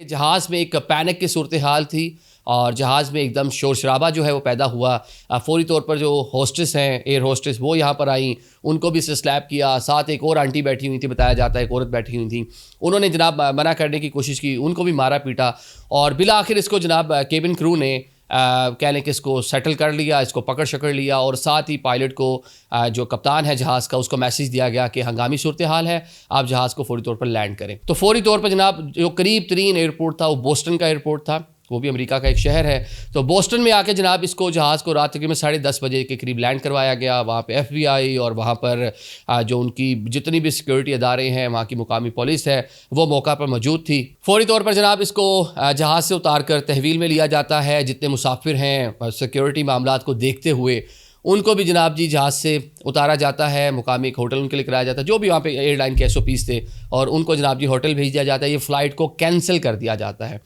जहाज़ में एक पैनिक की सूरत हाल थी और जहाज़ में एकदम शोर शराबा जो है वो पैदा हुआ। फ़ौरी तौर पर जो होस्टेस हैं, एयर होस्टेस, वो यहाँ पर आईं, उनको भी स्लैप किया। साथ एक और आंटी बैठी हुई थी, बताया जाता है एक औरत बैठी हुई थी, उन्होंने जनाब मना करने की कोशिश की, उनको भी मारा पीटा और बिला आखिर इसको जनाब केबिन क्रू ने कह लें कि इसको सेटल कर लिया, इसको पकड़ शकड़ लिया और साथ ही पायलट को जो कप्तान है जहाज़ का, उसको मैसेज दिया गया कि हंगामी सूरत हाल है, आप जहाज़ को फौरी तौर पर लैंड करें। तो फौरी तौर पर जनाब जो करीब तरीन एयरपोर्ट था वो बोस्टन का एयरपोर्ट था, वो भी अमेरिका का एक शहर है। तो बोस्टन में आके जनाब इसको जहाज़ को रात तकरीबन 10:30 बजे के करीब लैंड करवाया गया। वहाँ पे FBI और वहाँ पर जो उनकी जितनी भी सिक्योरिटी अदारे हैं, वहाँ की मुकामी पुलिस है, वो मौका पर मौजूद थी। फौरी तौर पर जनाब इसको जहाज़ से उतार कर तहवील में लिया जाता है। जितने मुसाफिर हैं सिक्योरिटी मामलात को देखते हुए उनको भी जनाब जी जहाज़ से उतारा जाता है, मुकामी एक होटल उनके लिए कराया जाता है, जो भी वहाँ पे एयरलाइन के SOPs थे, और उनको जनाब जी होटल भेज दिया जाता है। ये फ़्लाइट को कैंसिल कर दिया जाता है।